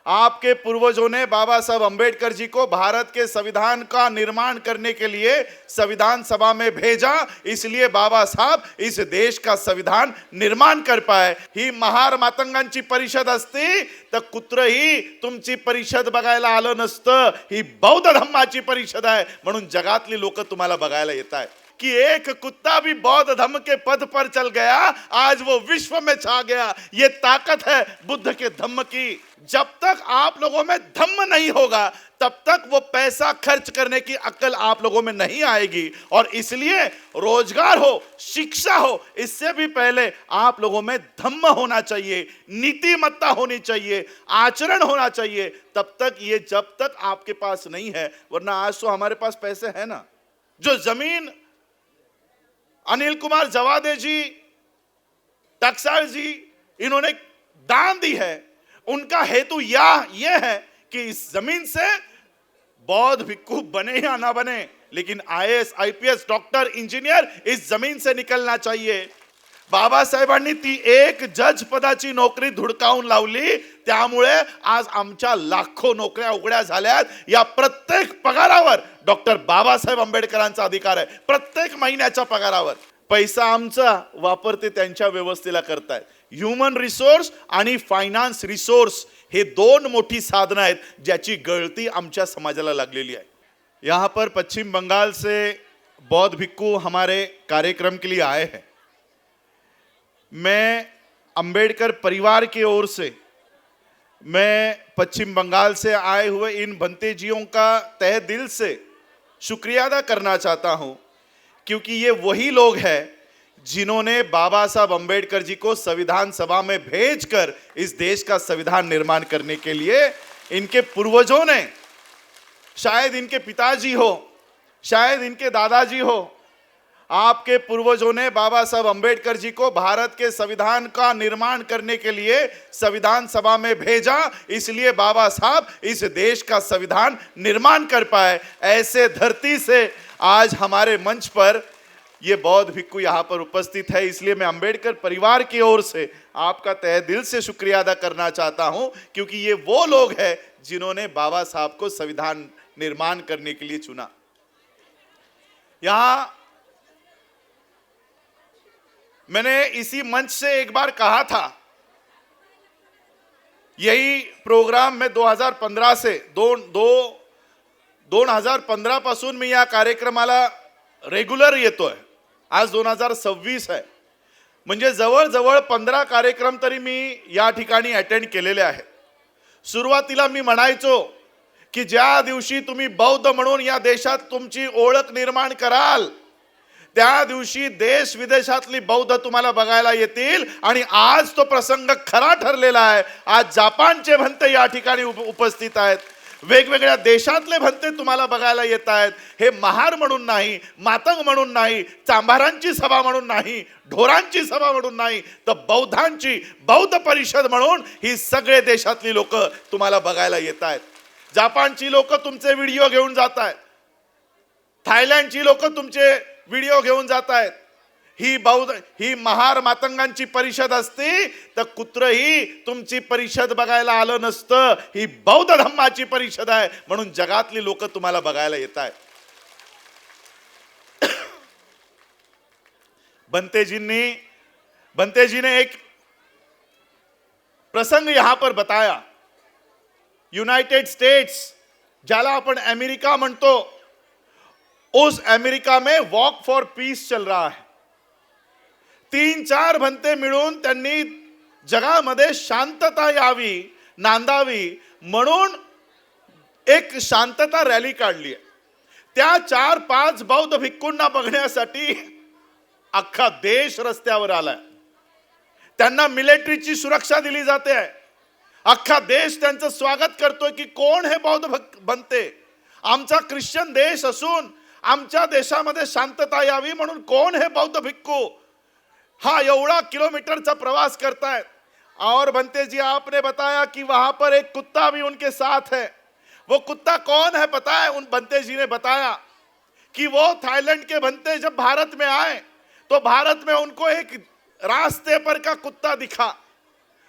आपके पूर्वजों ने बाबा साहब अंबेडकर जी को भारत के संविधान का निर्माण करने के लिए संविधान सभा में भेजा, इसलिए बाबा साहब इस देश का संविधान निर्माण कर पाए। ही महार मातंगांची परिषद असती तर कुत्रही तुमची परिषद बघायला आलं नसतं। ही बौद्ध धम्माची परिषद आहे, म्हणून जगातली लोक तुम्हाला बघायला येत आहेत कि एक कुत्ता भी बौद्ध धम्म के पद पर चल गया, आज वो विश्व में छा गया। ये ताकत है बुद्ध के धम्म की। जब तक आप लोगों में धम्म नहीं होगा तब तक वो पैसा खर्च करने की अक्ल आप लोगों में नहीं आएगी। और इसलिए रोजगार हो, शिक्षा हो, इससे भी पहले आप लोगों में धम्म होना चाहिए, नीतिमत्ता होनी चाहिए, आचरण होना चाहिए। तब तक ये जब तक आपके पास नहीं है, वरना आज तो हमारे पास पैसे है ना। जो जमीन अनिल कुमार जवादे जी, टकसाल जी इन्होंने दान दी है, उनका हेतु यह है कि इस जमीन से बौद्ध भिक्खु बने या ना बने, लेकिन आईएएस, आईपीएस, डॉक्टर, इंजीनियर इस जमीन से निकलना चाहिए। बाबासाहेबांनी ती एक जज पदाची नोकरी धुडकावून लावली, त्यामुळे आज आमच्या लाखो नोकऱ्या उघड्या झाल्यात। या प्रत्येक पगारावर डॉक्टर बाबासाहेब आंबेडकरांचा अधिकार आहे, प्रत्येक महिन्याच्या पगारावर। पैसा आमचा वापर ते त्यांच्या व्यवस्थेला करतायत। ह्यूमन रिसोर्स आणि फायनान्स रिसोर्स हे दोन मोठी साधनं आहेत ज्याची गळती आमच्या समाजाला लागलेली आहे। यहाँ पर पश्चिम बंगाल से बौद्ध भिक्खु हमारे कार्यक्रम के लिए आए हैं। मैं अंबेडकर परिवार की ओर से मैं पश्चिम बंगाल से आए हुए इन भंते जियों का तहे दिल से शुक्रिया अदा करना चाहता हूं, क्योंकि ये वही लोग हैं जिन्होंने बाबा साहब अंबेडकर जी को संविधान सभा में भेजकर इस देश का संविधान निर्माण करने के लिए, इनके पूर्वजों ने, शायद इनके पिताजी हो, शायद इनके दादाजी हो, आपके पूर्वजों ने बाबा साहब अंबेडकर जी को भारत के संविधान का निर्माण करने के लिए संविधान सभा में भेजा, इसलिए बाबा साहब इस देश का संविधान निर्माण कर पाए। ऐसे धरती से आज हमारे मंच पर ये बौद्ध भिक्खु यहाँ पर उपस्थित है, इसलिए मैं अंबेडकर परिवार की ओर से आपका तहे दिल से शुक्रिया अदा करना चाहता हूं, क्योंकि ये वो लोग हैं जिन्होंने बाबा साहब को संविधान निर्माण करने के लिए चुना। यहाँ मैंने इसी मंच से एक बार कहा था, यही प्रोग्राम में 2015 से 2015 पासून मी या कार्यक्रमाला रेग्युलर येतोय। आज 2026 आहे, म्हणजे जवळजवळ 15 कार्यक्रम तरी मी या ठिकाणी अटेंड केलेले आहेत। सुरुवातीला मी म्हणायचो की ज्या दिवशी तुम्ही बौद्ध म्हणून या देशात तुमची ओळख निर्माण कराल, त्या दिवशी देश विदेशातली बौद्ध तुम्हाला बघायला येतील। आणि आज तो प्रसंग खरा ठरलेला आहे। आज जपानचे भंते या ठिकाणी उपस्थित आहेत, वेगवेगळ्या देशातले भंते तुम्हाला बघायला येत आहेत। हे महार म्हणून नाही, मातंग म्हणून नाही, चांभारांची सभा म्हणून नाही, ढोरांची सभा म्हणून नाही, तर बौद्धांची बौद्ध परिषद म्हणून ही सगळे देशातली लोक तुम्हाला बघायला येत आहेत। जपानची लोक तुमचे व्हिडिओ घेऊन जात आहेत, थायलंडची लोक तुमचे व्हिडिओ घेऊन जात आहेत। ही महार मातंगांची परिषद असती तर कुत्रही तुमची परिषद बघायला आलं नसतं। ही बौद्ध धम्माची परिषद आहे, म्हणून जगातली लोक तुम्हाला बघायला येत आहेत। बंते जी ने एक प्रसंग यहां पर बताया। यूनाइटेड स्टेट्स, ज्याला आपण अमेरिका म्हणतो, उस अमेरिका में वॉक फॉर पीस चल रहा है। 3-4 भंते मिळून त्यांनी जगामध्ये शांतता यावी, नांदावी म्हणून एक शांतता रॅली काढली आहे। त्या 4-5 बौद्ध भिक्खूंना बघण्यासाठी अख्खा देश रस्त्यावर आलाय। त्यांना मिलिटरीची सुरक्षा दिली जाते आहे। अख्खा देश त्यांचं स्वागत करतोय की कोण हे बौद्ध भंते। आमचा ख्रिश्चन देश असून आमच्या देशामध्ये शांतता यावी म्हणून कोण हे बौद्ध भिक्खू हा एवढा किलोमीटरचा प्रवास करतायत। और बंते जी, आपने बताया कि वहां पर एक कुत्ता भी उनके साथ है। वो कुत्ता कौन है पता है? उन बंते जी ने बताया कि वो थाईलैंड के बंते जब भारत में आए तो भारत में उनको एक रास्ते पर का कुत्ता दिखा।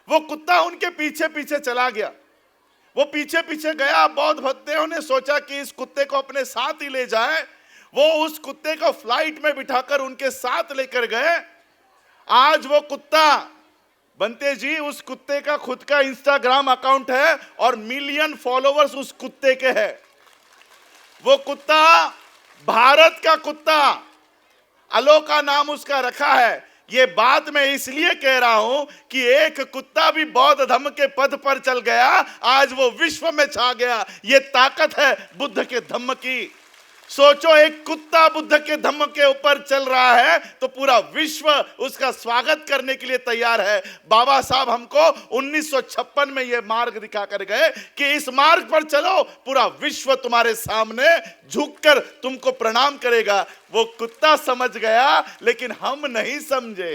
वो कुत्ता उनके पीछे पीछे चला गया। वो पीछे पीछे गया। बौद्ध भक्तों ने सोचा कि इस कुत्ते को अपने साथ ही ले जाए। वो उस कुत्ते को फ्लाइट में बिठाकर उनके साथ लेकर गए। आज वो कुत्ता, बंते जी, उस कुत्ते का खुद का इंस्टाग्राम अकाउंट है और मिलियन फॉलोवर्स उस कुत्ते के हैं। वो कुत्ता भारत का कुत्ता, अलोका नाम उसका रखा है। ये बात मैं इसलिए कह रहा हूं कि एक कुत्ता भी बौद्ध धम्म के पद पर चल गया, आज वो विश्व में छा गया। ये ताकत है बुद्ध के धम्म की। सोचो, एक कुत्ता बुद्ध के धम्म के ऊपर चल रहा है तो पूरा विश्व उसका स्वागत करने के लिए तैयार है। बाबा साहब हमको 1956 में ये मार्ग दिखा कर गए कि इस मार्ग पर चलो, पूरा विश्व तुम्हारे सामने झुककर तुमको प्रणाम करेगा। वो कुत्ता समझ गया, लेकिन हम नहीं समझे।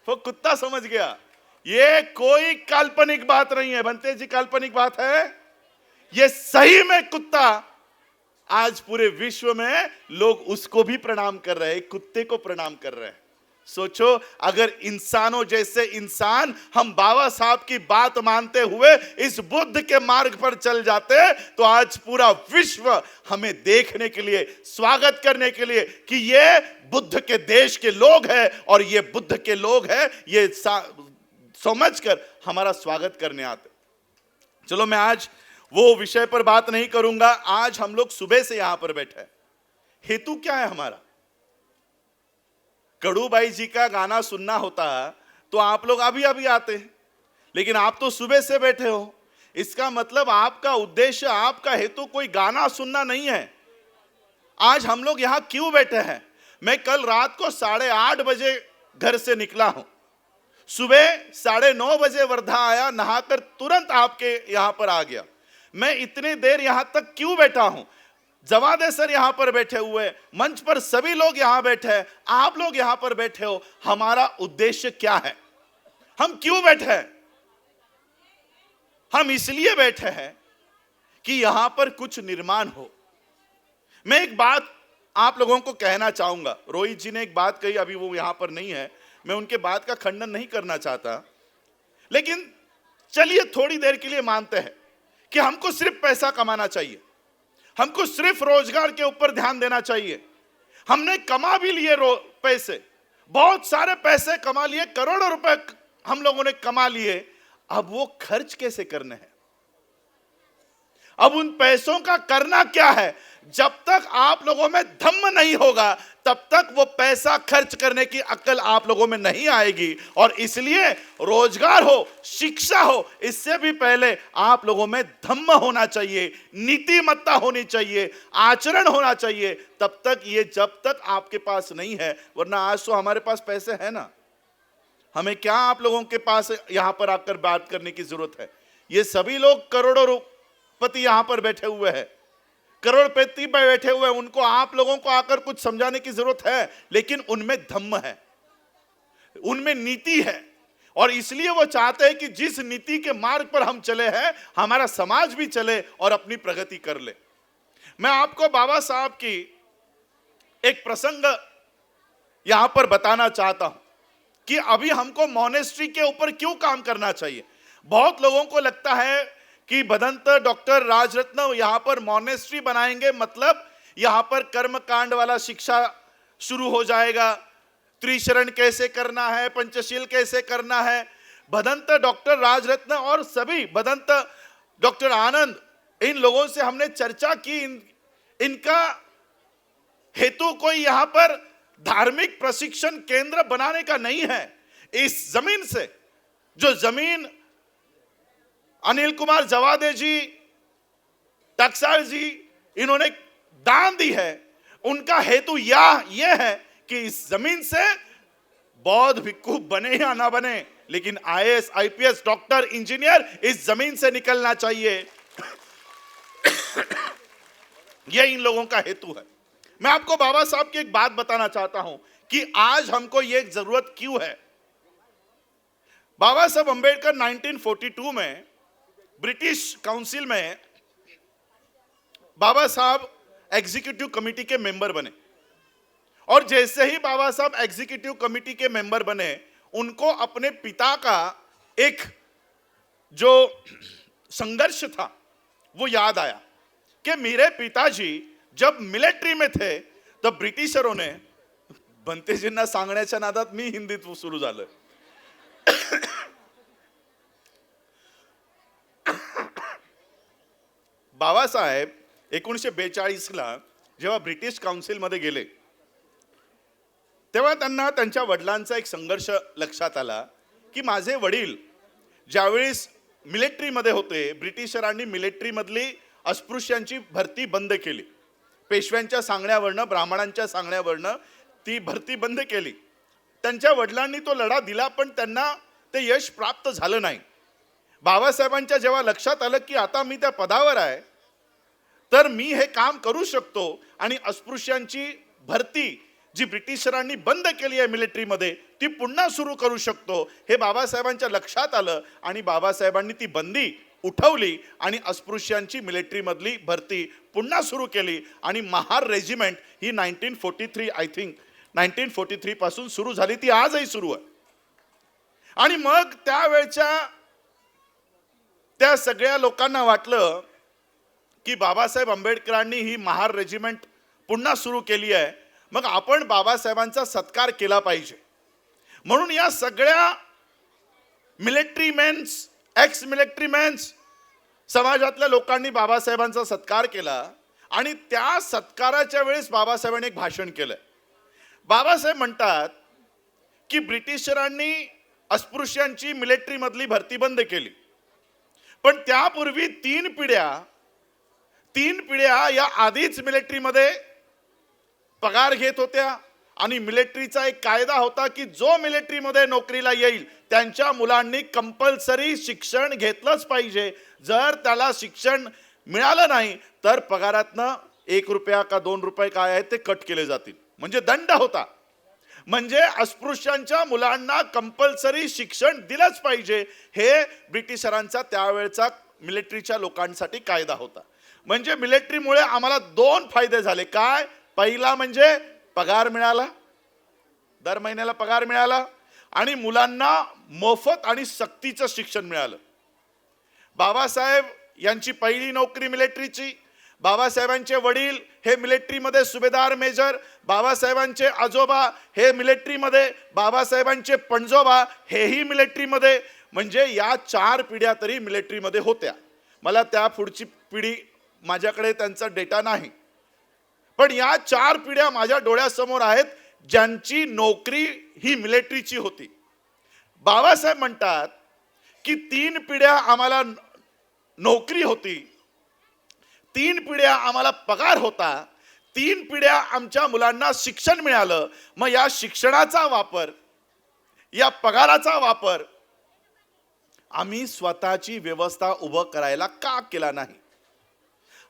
वो कुत्ता समझ गया। ये कोई काल्पनिक बात नहीं है बंते जी, काल्पनिक बात है। ये सही में कुत्ता, आज पूरे विश्व में लोग उसको भी प्रणाम कर रहे हैं, कुत्ते को प्रणाम कर रहे हैं। सोचो, अगर इंसानों जैसे इंसान हम बाबा साहब की बात मानते हुए इस बुद्ध के मार्ग पर चल जाते तो आज पूरा विश्व हमें देखने के लिए, स्वागत करने के लिए कि ये बुद्ध के देश के लोग हैं और ये बुद्ध के लोग हैं, ये समझकर हमारा स्वागत करने आते। चलो, मैं आज वो विषय पर बात नहीं करूंगा। आज हम लोग सुबह से यहां पर बैठे हैं। हेतु क्या है हमारा? कड़ूबाई जी का गाना सुनना होता तो आप लोग अभी अभी आते हैं, लेकिन आप तो सुबह से बैठे हो। इसका मतलब आपका उद्देश्य, आपका हेतु कोई गाना सुनना नहीं है। आज हम लोग यहां क्यों बैठे हैं? मैं कल रात को 8:30 बजे घर से निकला हूं। सुबह 9:30 बजे वर्धा आया, नहाकर तुरंत आपके यहां पर आ गया। मैं इतनी देर यहां तक क्यों बैठा हूं? जवादे सर यहां पर बैठे हुए, मंच पर सभी लोग यहां बैठे हैं, आप लोग यहां पर बैठे हो। हमारा उद्देश्य क्या है? हम क्यों बैठे हैं? हम इसलिए बैठे हैं कि यहां पर कुछ निर्माण हो। मैं एक बात आप लोगों को कहना चाहूंगा। रोहित जी ने एक बात कही, अभी वो यहां पर नहीं है, मैं उनके बात का खंडन नहीं करना चाहता, लेकिन चलिए थोड़ी देर के लिए मानते हैं कि हमको सिर्फ पैसा कमाना चाहिए, हमको सिर्फ रोजगार के ऊपर ध्यान देना चाहिए। हमने कमा भी लिए पैसे, बहुत सारे पैसे कमा लिए, करोड़ों रुपए हम लोगों ने कमा लिए। अब वो खर्च कैसे करने हैं? अब उन पैसों का करना क्या है? जब तक आप लोगों में धम्म नहीं होगा तब तक वो पैसा खर्च करने की अक्ल आप लोगों में नहीं आएगी। और इसलिए रोजगार हो, शिक्षा हो, इससे भी पहले आप लोगों में धम्म होना चाहिए, नीतिमत्ता होनी चाहिए, आचरण होना चाहिए। तब तक ये जब तक आपके पास नहीं है, वरना आज तो हमारे पास पैसे हैं ना, हमें क्या आप लोगों के पास यहां पर आकर बात करने की जरूरत है? ये सभी लोग करोड़ों पति यहां पर बैठे हुए हैं, करोड़पति पे बैठे हुए हैं, उनको आप लोगों को आकर कुछ समझाने की जरूरत है, लेकिन उनमें धम्म है, उनमें नीति है। और इसलिए वो चाहते हैं कि जिस नीति के मार्ग पर हम चले हैं, हमारा समाज भी चले और अपनी प्रगति कर ले। मैं आपको बाबा साहब की एक प्रसंग यहां पर बताना चाहता हूं कि अभी हमको मोनेस्ट्री के ऊपर क्यों काम करना चाहिए। बहुत लोगों को लगता है कि भदंत डॉक्टर राजरत्न यहां पर मोनेस्ट्री बनाएंगे, मतलब यहां पर कर्म कांड वाला शिक्षा शुरू हो जाएगा, त्रिशरण कैसे करना है, पंचशील कैसे करना है। भदंत डॉक्टर राजरत्न और सभी भदंत डॉक्टर आनंद, इन लोगों से हमने चर्चा की। इनका हेतु कोई यहां पर धार्मिक प्रशिक्षण केंद्र बनाने का नहीं है। इस जमीन से, जो जमीन अनिल कुमार जवादे जी, टकसाल जी इन्होंने दान दी है, उनका हेतु यह है कि इस जमीन से बौद्ध भिक्खु बने या ना बने, लेकिन आईएएस, आईपीएस, डॉक्टर, इंजीनियर इस जमीन से निकलना चाहिए। यह इन लोगों का हेतु है। मैं आपको बाबा साहब की एक बात बताना चाहता हूं कि आज हमको यह जरूरत क्यों है। बाबा साहब अंबेडकर 1942 में ब्रिटिश काउंसिल में बाबा साहब एग्जीक्यूटिव कमेटी के मेंबर बने, और जैसे ही बाबा साहब एग्जीक्यूटिव कमेटी के मेंबर बने, उनको अपने पिता का एक जो संघर्ष था वो याद आया कि मेरे पिताजी जब मिलिट्री में थे तब ब्रिटिशरों ने, बनतेजींना सांगण्याच्या नादात मी हिंदीत सुरू झालं, बाबासाहेब 1942 ला जेव्हा ब्रिटिश काउन्सिलमध्ये गेले तेव्हा त्यांना त्यांच्या वडिलांचा एक संघर्ष लक्षात आला की माझे वडील ज्यावेळेस मिलिट्रीमध्ये होते, ब्रिटिशरांनी मिलिट्रीमधली अस्पृश्यांची भरती बंद केली, पेशव्यांच्या सांगण्यावरनं, ब्राह्मणांच्या सांगण्यावरनं ती भरती बंद केली. त्यांच्या वडिलांनी तो लढा दिला पण त्यांना ते यश प्राप्त झालं नाही. बाबासाहेबांच्या जेव्हा लक्षात आलं की आता मी त्या पदावर आहे तर मी हे काम करू शकतो आणि अस्पृश्यांची भरती जी ब्रिटिशरांनी बंद केली आहे मिलिट्रीमध्ये ती पुन्हा सुरू करू शकतो, हे बाबासाहेबांच्या लक्षात आलं आणि बाबासाहेबांनी ती बंदी उठवली आणि अस्पृश्यांची मिलिट्रीमधली भरती पुन्हा सुरू केली आणि Mahar regiment he 1943 I think 1943 पासून सुरू झाली, ती आजही सुरू आहे. आणि मग त्यावेळच्या त्या सगळ्या लोकांना वाटलं की बाबासाहेब आंबेडकरांनी ही महार रेजिमेंट पुन्हा सुरू केली आहे, मग आपण बाबासाहेबांचा सत्कार केला पाहिजे. म्हणून या सगळ्या military mens, ex military mens समाजातल्या लोकांनी बाबासाहेबांचा सत्कार केला आणि त्या सत्काराच्या वेळेस बाबासाहेबांनी एक भाषण केलं. बाबासाहेब म्हणतात की ब्रिटिशरांनी अस्पृश्यांची मिलिटरीमधली भरती बंद केली, पण त्यापूर्वी तीन पिढ्या या आधीच मिलिटरीमध्ये पगार घेत होत्या आणि मिलिटरीचा एक कायदा होता की जो मिलिटरीमध्ये नोकरीला येईल त्यांच्या मुलांनी कंपल्सरी शिक्षण घेतलंच पाहिजे. जर त्याला शिक्षण मिळालं नाही तर पगारातनं 1 रुपया का 2 रुपये काय आहे ते कट केले जातील, म्हणजे दंड होता. म्हणजे अस्पृश्यांच्या मुलांना कंपल्सरी शिक्षण दिलंच पाहिजे, हे ब्रिटिशरांचा त्यावेळचा मिलिटरीच्या लोकांसाठी कायदा होता. म्हणजे मिलिटरीमुळे आम्हाला 2 फायदे झाले. काय? पहिला म्हणजे पगार मिळाला, दर महिन्याला पगार मिळाला आणि मुलांना मोफत आणि सक्तीचं शिक्षण मिळालं. बाबासाहेब यांची पहिली नोकरी मिलिटरीची, बाबासाहेबांचे वडील हे मिलिटरीमध्ये सुभेदार मेजर, बाबासाहेबांचे आजोबा हे मिलिटरीमध्ये, बाबासाहेबांचे पणजोबा हेही मिलिटरीमध्ये, म्हणजे या 4 पिढ्या तरी मिलिटरीमध्ये होत्या. मला त्या पुढची पिढी माझ्याकडे त्यांचा डेटा नाही, पण या 4 पिढ्या माझ्या डोळ्यासमोर आहेत ज्यांची नोकरी ही मिलिटरीची होती. बाबासाहेब म्हणतात की 3 पिढ्या आम्हाला नोकरी होती, 3 पिढ्या आम्हाला पगार होता, 3 पिढ्या आमच्या मुलांना शिक्षण मिळालं. मग या शिक्षणाचा वापर, या पगाराचा वापर आम्ही स्वतःची व्यवस्था उभं करायला का केला नाही?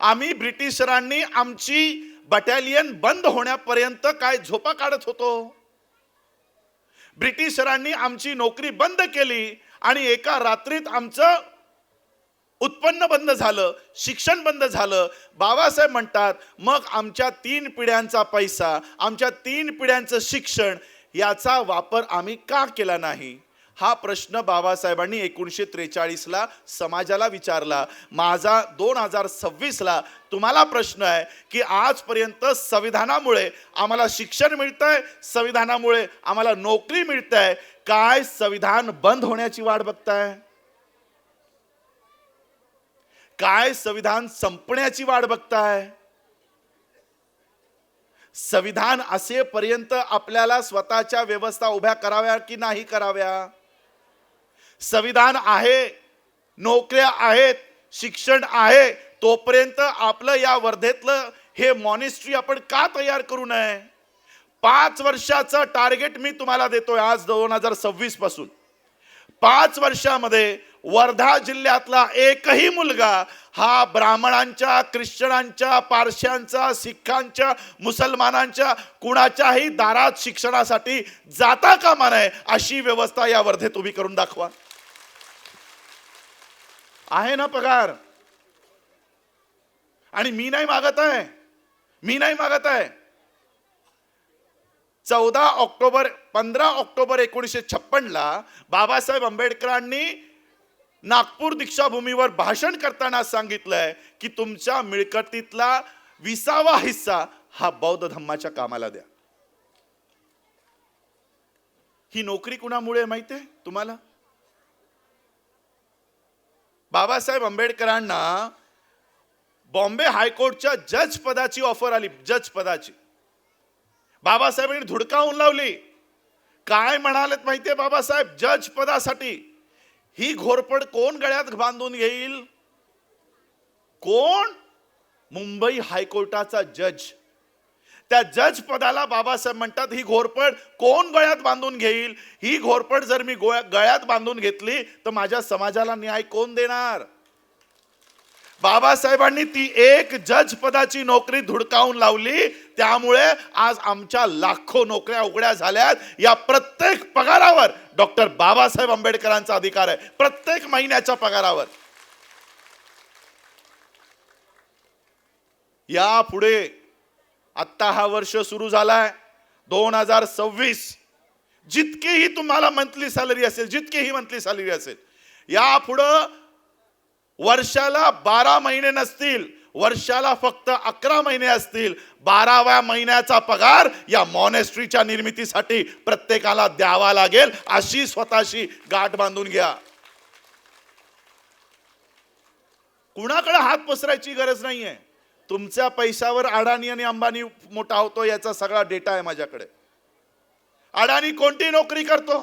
आम्ही ब्रिटिशरांनी आमची बटालियन बंद होण्यापर्यंत काय झोपा काढत होतो? ब्रिटिशरांनी आमची नोकरी बंद केली आणि एका रात्रीत आमचं उत्पन्न बंद झालं, शिक्षण बंद झालं. बाबासाहेब म्हणतात मग आमच्या 3 पिढ्यांचा पैसा, आमच्या 3 पिढ्यांचं शिक्षण याचा वापर आम्ही का केला नाही? हा प्रश्न बाबासाहेबांनी 1943 ला समाजाला विचारला. माझा 2026 ला तुम्हाला प्रश्न आहे की आजपर्यंत संविधानामुळे आम्हाला शिक्षण मिळतंय, संविधानामुळे आम्हाला नोकरी मिळतंय, काय संविधान बंद होण्याची वाट बघताय? काय संविधान संपण्याची वाट बघताय? संविधान असेपर्यंत आपल्याला स्वतःच्या व्यवस्था उभ्या कराव्या की नाही कराव्या? संविधान आहे, नोकऱ्या आहेत, शिक्षण आहे, तोपर्यंत आपलं या वर्धेतलं हे मॉनेस्ट्री आपण का तयार करू नये? 5 वर्षाचं टार्गेट मी तुम्हाला देतोय आज 2026 पासून. 5 वर्षामध्ये वर्धा जिल्ह्यातला एकही मुलगा हा ब्राह्मणांच्या, ख्रिश्चनांच्या, पारशांच्या, सिखांच्या, मुसलमानांच्या कुणाच्याही दारात शिक्षणासाठी जाता कामा नये अशी व्यवस्था या वर्धेत उभी करून दाखवा. आहे ना पगार? आणि मी नाही मागत आहे, 15 ऑक्टोबर 1956 ला बाबासाहेब आंबेडकरांनी नागपूर दीक्षाभूमीवर भाषण करताना सांगितलंय की तुमच्या मिळकतीतला 20वा हिस्सा हा बौद्ध धम्माच्या कामाला द्या. ही नोकरी कुणामुळे माहितीये तुम्हाला? बाबासाहेब आंबेडकरांना बॉम्बे हायकोर्टच्या जज पदाची ऑफर आली. जज पदाची बाबासाहेबांनी धुडकावून लावली. काय म्हणालेत माहितीये बाबासाहेब? जज पदासाठी ही घोरपड कोण गळ्यात बांधून घेईल? कोण? मुंबई हायकोर्टाचा जज. त्या जज पदाला बाबासाहेब म्हणतात ही घोरपड कोण गळ्यात बांधून घेईल? ही घोरपड जर मी गळ्यात बांधून घेतली तर माझ्या समाजाला न्याय कोण देणार? बाबासाहेबांनी ती एक जज पदाची नोकरी धुडकावून लावली. त्यामुळे आज आमच्या लाखो नोकऱ्या उघड्या झाल्यात. या प्रत्येक पगारावर डॉक्टर बाबासाहेब आंबेडकरांचा अधिकार आहे. प्रत्येक महिन्याच्या पगारावर. या पुढे आता हा वर्ष सुरू झालाय 2026. जितकीही तुम्हाला मंथली सॅलरी असेल, जितकीही मंथली सॅलरी असेल, या पुढे वर्षाला 12 महिने नसतील, वर्षाला फक्त 11 महिने असतील. 12व्या महिन्याचा पगार या मॉनेस्ट्रीच्या निर्मितीसाठी प्रत्येकाला द्यावा लागेल. अशी स्वतःशी गाठ बांधून घ्या. कुणाकडे हात पसरायची गरज नाहीये. तुमच्या पैशावर अडाणी आणि अंबानी मोठा होतो याचा सगळा डेटा आहे माझ्याकडे. अडाणी कोणती नोकरी करतो,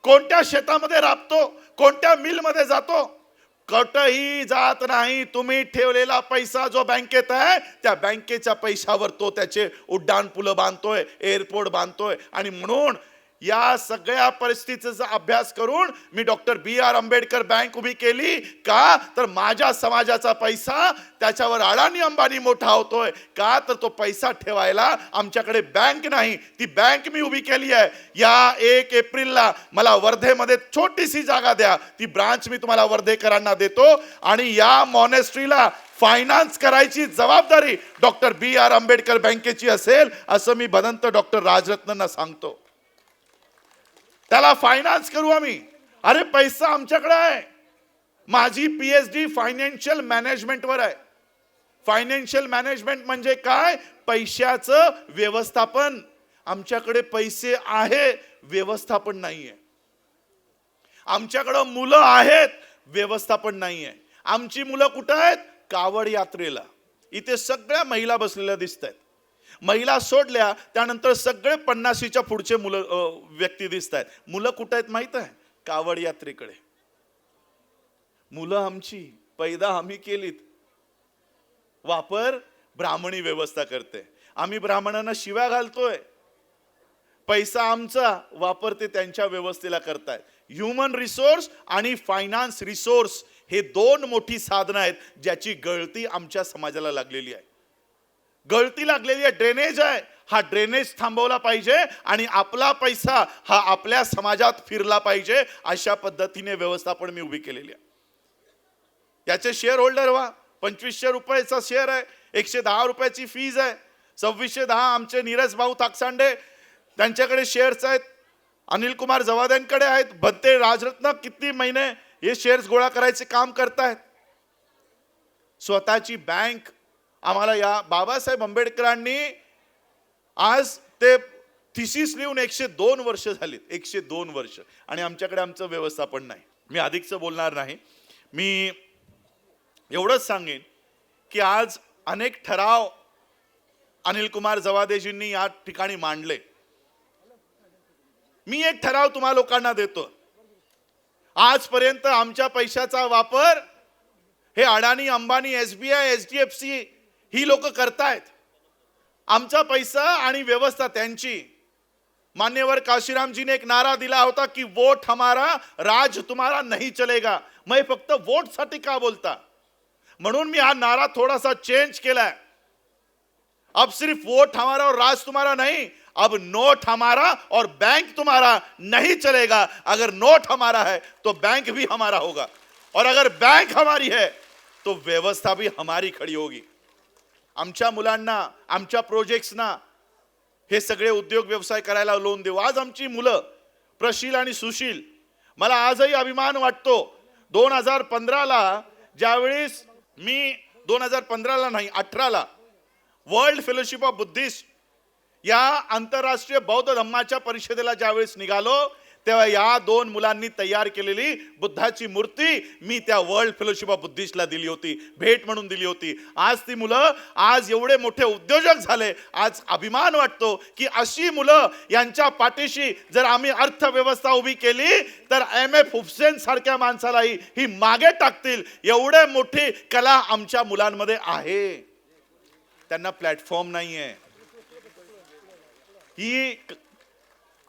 कोणत्या शेतामध्ये राबतो, कोणत्या मिलमध्ये जातो, कुठेही जात नाही. तुम्ही ठेवलेला पैसा जो बँकेत आहे त्या बँकेच्या पैशावर तो त्याचे उड्डाण पुलं बांधतोय, एअरपोर्ट बांधतोय. आणि म्हणून या सगळ्या परिस्थितीचा अभ्यास करून मी डॉक्टर B.R. आंबेडकर बँक उभी केली. का तर माझ्या समाजाचा पैसा त्याच्यावर अडाणी अंबानी मोठा होतोय. का तर तो पैसा ठेवायला आमच्याकडे बँक नाही. ती बँक मी उभी केली आहे. या 1 एप्रिलला मला वर्धेमध्ये छोटीशी जागा द्या. ती ब्रांच मी तुम्हाला वर्धेकरांना देतो. आणि या मॉनेस्ट्रीला फायनान्स करायची जबाबदारी डॉक्टर B.R. आंबेडकर बँकेची असेल असं मी भदंत डॉक्टर राजरत्नंना सांगतो. त्याला फायनान्स करू आम्ही. अरे पैसा आमच्याकडे आहे. माझी PhD फायनान्शियल मॅनेजमेंटवर आहे. फायनान्शियल मॅनेजमेंट म्हणजे काय? पैशाचं व्यवस्थापन. आमच्याकडे पैसे आहे, व्यवस्थापन नाहीये. आमच्याकडे मुलं आहेत, व्यवस्थापन नाहीये. आमची मुलं कुठं आहेत? कावड यात्रेला. इथे सगळ्या महिला बसलेल्या दिसत आहेत. महिला सोडल्या त्यानंतर सगळे 50च्या पुढचे मुलं व्यक्ती दिसत आहेत. मुलं कुठं आहेत माहित आहे? कावड यात्रेकडे. मुलं आमची पैदा आम्ही केलीत. वापर ब्राह्मणी व्यवस्था करते. आम्ही ब्राह्मणांना शिव्या घालतोय. पैसा आमचा, वापर ते त्यांच्या व्यवस्थेला करतायत. ह्युमन रिसोर्स आणि फायनान्स रिसोर्स हे 2 मोठी साधनं आहेत ज्याची गळती आमच्या समाजाला लागलेली आहे. गळती लागलेली आहे. ड्रेनेज आहे. हा ड्रेनेज थांबवला पाहिजे आणि आपला पैसा हा आपल्या समाजात फिरला पाहिजे. अशा पद्धतीने व्यवस्थापन मी उभी केलेली आहे. याचे शेअर होल्डर व्हा. 2500 रुपयाचा शेअर आहे. 110 रुपयाची फीज आहे. 2610 आमचे नीरज भाऊ ताकसांडे त्यांच्याकडे शेअर्स आहेत. अनिल कुमार जवाद्यांकडे आहेत. भंते राजरत्न किती महिने हे शेअर्स गोळा करायचे काम करतायत. स्वतःची बँक आम्हाला या बाबासाहेब आंबेडकरांनी आज ते थिसिस लिहून 102 वर्ष झालीत. 102 वर्ष. आणि आमच्याकडे आमचं व्यवस्थापन नाही. मी अधिकचं बोलणार नाही. मी एवढंच सांगेन की आज अनेक ठराव अनिल कुमार जवादेजींनी या ठिकाणी मांडले. मी एक ठराव तुम्हा लोकांना देतो. आजपर्यंत आमच्या पैशाचा वापर हे अडाणी, अंबानी, SBI, HDFC ही लोक करतायत. आमचा पैसा आणि व्यवस्था त्यांची. मान्यवर काशीरामजीने एक नारा दिला होता की वोट हमारा, राज तुम्हारा नहीं चलेगा. मैं फक्त वोट साठी का बोलता? म्हणून मी हा नारा थोडासा चेंज केलाय. अब सिर्फ वोट हमारा और राज तुम्हारा नहीं, अब नोट हमारा और बैंक तुम्हारा नहीं चलेगा. अगर नोट हमारा है तो बैंक भी हमारा होगा. और अगर बैंक हमारी है तो व्यवस्था भी हमारी खड़ी होगी. आमच्या मुलांना, आमच्या प्रोजेक्ट्सना हे सगळे उद्योग व्यवसाय करायला लोन देऊ. आज आमची मुलं प्रशील आणि सुशील, मला आजही अभिमान वाटतो. 2015ला ज्यावेळेस मी 2015ला नाही 18ला वर्ल्ड फेलोशिप ऑफ बुद्धिस्ट या आंतरराष्ट्रीय बौद्ध धम्माच्या परिषदेला ज्यावेळेस निघालो तेव्हा या दोन मुलांनी तयार केलेली बुद्धाची मूर्ती मी त्या वर्ल्ड फेलोशिप ऑफ बुद्धिस्टला दिली होती, भेट म्हणून दिली होती. आज ती मुलं आज एवढे मोठे उद्योजक झाले. आज अभिमान वाटतो की अशी मुलं यांच्या पाठीशी जर आम्ही अर्थव्यवस्था उभी केली तर MF हुसेन सारख्या माणसालाही ही मागे टाकतील. एवढे मोठी कला आमच्या मुलांमध्ये आहे. त्यांना प्लॅटफॉर्म नाहीये. ही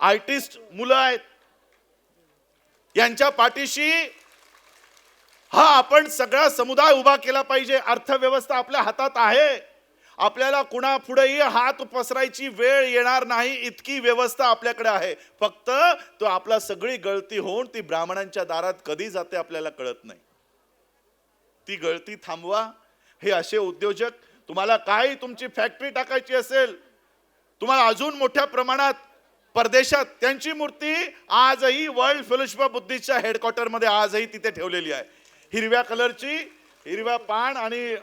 आर्टिस्ट मुलं आहेत. यांच्या पाठीशी हा आपण सगळा समुदाय उभा केला पाहिजे. अर्थव्यवस्था आपल्या हातात आहे. आपल्याला कुणा पुढेही हात पसरायची वेळ येणार नाही इतकी व्यवस्था आपल्याकडे आहे. फक्त तो आपला सगळी गळती होऊन ती ब्राह्मणांच्या दारात कधी जाते आपल्याला कळत नाही. ती गळती थांबवा. हे असे उद्योजक, तुम्हाला काय तुमची फॅक्टरी टाकायची असेल, तुम्हाला अजून मोठ्या प्रमाणात परदेशात त्यांची मूर्ती आजही वर्ल्ड फेलोशिप ऑफ बुद्धिस्टच्या हेडक्वार्टर मध्ये आजही तिथे ठेवलेली आहे. हिरव्या कलरची, हिरव्या पान आणि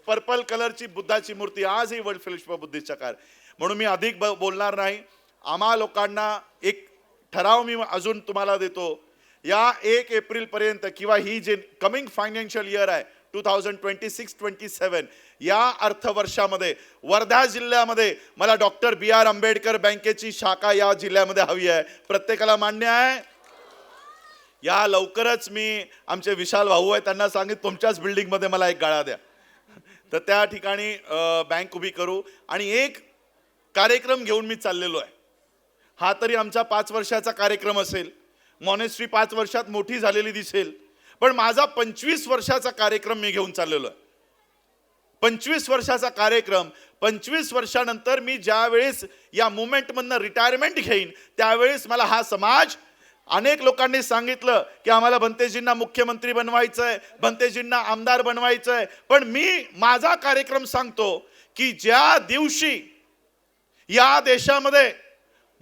पर्पल कलरची बुद्धाची मूर्ती आजही वर्ल्ड फेलोशिप ऑफ बुद्धिस्टच्या कार. म्हणून मी अधिक बोलणार नाही. आम्हा लोकांना एक ठराव मी अजून तुम्हाला देतो. या 1 एप्रिल पर्यंत किंवा ही जे कमिंग फायनान्शियल इयर आहे 2026-27 या अर्थवर्षामध्ये वर्धा जिल्ह्यामध्ये मला डॉक्टर BR आंबेडकर बँकेची शाखा या जिल्ह्यामध्ये हवी आहे. प्रत्येकाला मान्य आहे? या लवकरच मी आमचे विशाल भाऊ आहे त्यांना सांगितलं तुमच्याच बिल्डिंग मध्ये मला एक गाळा द्या. तर त्या ठिकाणी बँक उभी करू आणि एक कार्यक्रम घेऊन मी चाललेलो आहे. हा तरी आमचा 5 वर्षाचा कार्यक्रम असेल. मॉनेस्ट्री 5 वर्षात मोठी झालेली दिसेल, पण माझा 25 वर्षाचा कार्यक्रम मी घेऊन चाललेलो आहे. 25 वर्षाचा कार्यक्रम. 25 वर्षानंतर मी ज्या वेळेस या मुवमेंट मधनं रिटायरमेंट घेईन त्यावेळेस मला हा समाज, अनेक लोकांनी सांगितलं की आम्हाला भंतेजींना मुख्यमंत्री बनवायचंय, भंतेजींना आमदार बनवायचंय, पण मी माझा कार्यक्रम सांगतो की ज्या दिवशी या देशामध्ये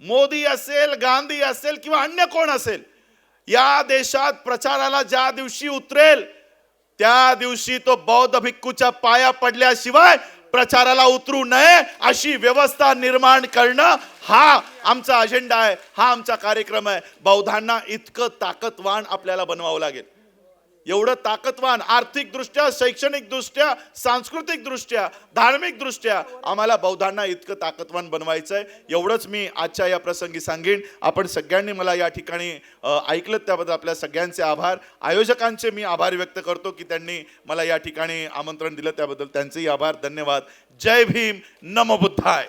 मोदी असेल, गांधी असेल किंवा अन्य कोण असेल, या देशात प्रचाराला ज्या दिवशी उतरेल त्या दिवशी तो बौद्ध भिक्खूच्या पाया पडल्याशिवाय प्रचाराला उतरू नये अशी व्यवस्था निर्माण करणं हा आमचा अजेंडा आहे. हा आमचा कार्यक्रम आहे. बौद्धांना इतकं ताकदवान आपल्याला बनवावं लागेल. एवढं ताकदवान आर्थिक दृष्ट्या, शैक्षणिक दृष्ट्या, सांस्कृतिक दृष्ट्या, धार्मिक दृष्ट्या आम्हाला बौद्धांना इतकं ताकदवान बनवायचं आहे. एवढंच मी आजच्या या प्रसंगी सांगेन. आपण सगळ्यांनी मला या ठिकाणी ऐकलं त्याबद्दल आपल्या सगळ्यांचे आभार. आयोजकांचे मी आभार व्यक्त करतो की त्यांनी मला या ठिकाणी आमंत्रण दिलं त्याबद्दल त्यांचेही आभार. धन्यवाद. जय भीम. नमो बुद्धाय.